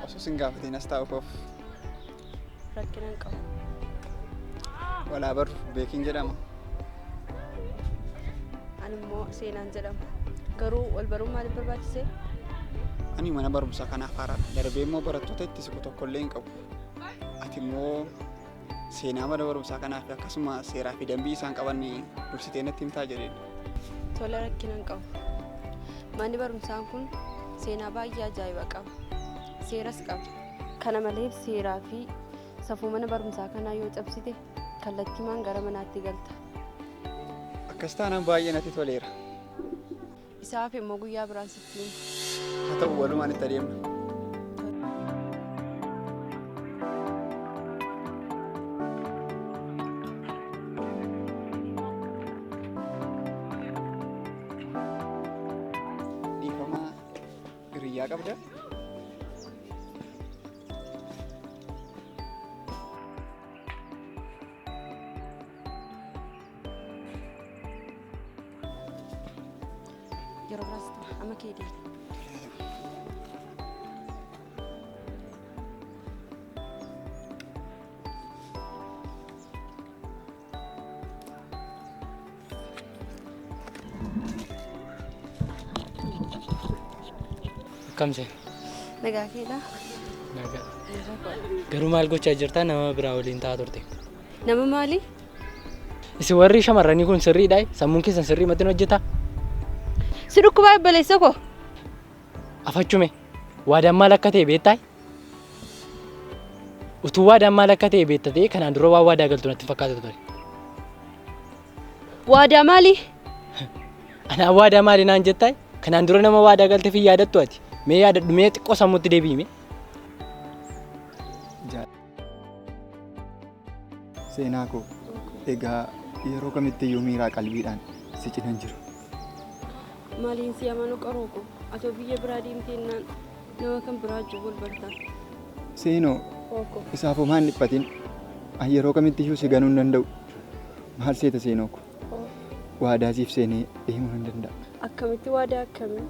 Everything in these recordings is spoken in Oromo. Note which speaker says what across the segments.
Speaker 1: osoo sin gaafatiin as taa'uuf
Speaker 2: rakkina hin qabu.
Speaker 1: walaa baru beekiin jedhama.
Speaker 2: Ani immoo seenaan jedhama. Garuu wal baruun maaliif barbaachise?
Speaker 1: Ani mana barumsaa kanaaf haaraadha. Darbee immoo barattoota itti siqu tokkollee hin qabu. Ati immoo seenaa mana barumsaa kanaaf akkasuma seeraa fi dambii isaan qaban dursitee natti himtaa jedhedha.
Speaker 2: Tola, rakkina hin qabu. Manni barumsaa kun seenaa baay'ee ajaa'iba qaba. Seeras qaba. Kana malees seeraa fi safuu mana barumsaa kanaa yoo cabsite kallattiimaan gara manaatti galta.
Speaker 1: Akkas taanaan baay'ee natti toleera.
Speaker 2: Isaaf immoo guyyaa biraan sitti hima.
Speaker 1: Haa ta'u walumaan itti adeemna. Dhiifama hiriyyaa qabda?
Speaker 2: Yeroo biraas amma kee deema.
Speaker 3: Kamse?
Speaker 2: Nagaa keedha.
Speaker 3: Nagaa. Garuu maal gochaa jirta nama biraa waliin taa'aa turte?
Speaker 2: Nama maali?
Speaker 3: Isin warri shamarranii kun sirriidhaa? Sammuun keessan sirrii matiin hojjetaa?
Speaker 2: Si dhukkubaa ebbaleessa koo?
Speaker 3: Afachume waadaan maal akka ta'e beektaa? Utuu waadaan maal akka ta'e beektatee kanaan dura waan waadaa galtu natti fakkaata ture.
Speaker 2: Waadaa maali?
Speaker 3: Anaa waadaa maali naan jettaa? Kanaan dura nama waadaa galtee fi yaadattu ati. Mee yaadadhu mee xiqqoo sammuutti deebi'ime.
Speaker 1: Seenaa koo egaa yeroo kamitti iyyuu miiraa qalbiidhaan si cinan jiru.
Speaker 2: Maaliin si amanu qaroo ko? Atoo biyya biraa deemteennaan nama kan biraa wajjin wal bartaa.
Speaker 1: Seenoo isaaf homaa hin dhiphatin. Ani yeroo kamitti iyyuu si ganuu hin danda'u. Maal seeta seenoo ko? Waadaa siif seenee deemuu hin danda'a.
Speaker 2: Akkamitti waadaa akkamii?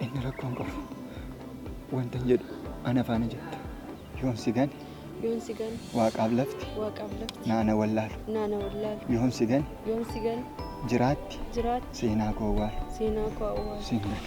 Speaker 1: Inni rakkoon qabu. Wanta hin jedhu ana faana jetta. Yoon si gane
Speaker 2: Yoon si gane
Speaker 1: waaqaaf lafti
Speaker 2: waaqaaf lafti
Speaker 1: naana wallaalu.
Speaker 2: naana wallaalu.
Speaker 1: Yoon si gane
Speaker 2: Yoon si gane
Speaker 1: jiraatti
Speaker 2: jiraatti
Speaker 1: seenaa koo awwaalu.
Speaker 2: seenaa koo awwaalu.
Speaker 1: Siin gane.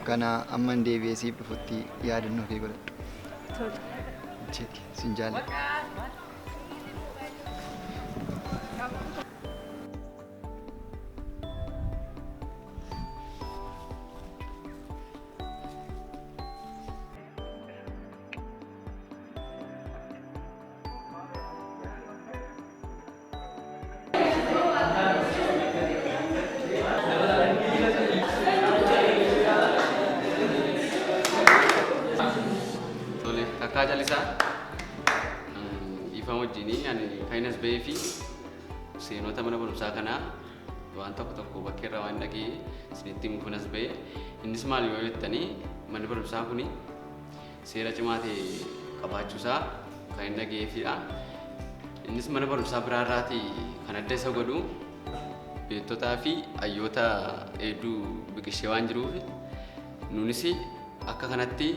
Speaker 1: Kana amman deebi'ee siif dhufutti yaadannoo kee godhadhu.
Speaker 2: Tole.
Speaker 1: Jeeti sin jaalladha.
Speaker 4: Kakak Jalisa, Ifa Mujini, ani Kainas Beefi, seenota mana barumsaa kanaa waan tokko bakkee irraa waan dhagee isinitti himuuf as ba'e. Innis maal yoo jettanii manni barumsaa kuni seera cimaa ta'e qabaachuusaa kan hin dhageefidha. Innis mana barumsaa biraarraati kan adda isa godhu beektotaa fi hayyoota hedduu biqilchee waan jiruuf nunis akka kanatti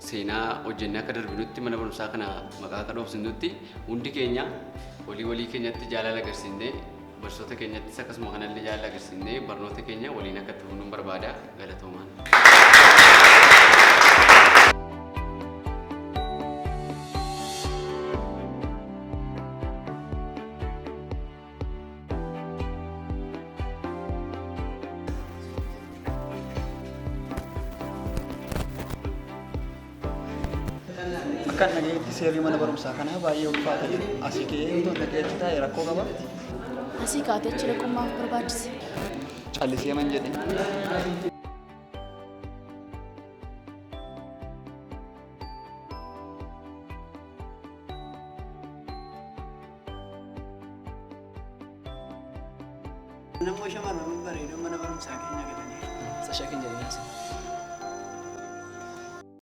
Speaker 4: seenaa hojjennee akka darbinutti mana barumsaa kana maqaa akka dhoofsinutti hundi keenya walii keenyatti jaalala agarsiisnee barsiisota keenyattis akkasuma kanallee jaalala agarsiisnee barnoota keenya waliin akka itti fufnuun barbaada. Galatoomaa.
Speaker 1: Akkan dhageetti seerri mana barumsaa kanaa baay'ee ulfaataadha. Asii ka'ee otoo dhageetti taa'e rakkoo qaba.
Speaker 5: Asii kaatee achi dhaquun maaf barbaachise?
Speaker 1: Callisee man jedhe.
Speaker 6: Nammoo shamarran bareedoo mana barumsaa keenya galanii.
Speaker 3: Sashaa keenya jedhanii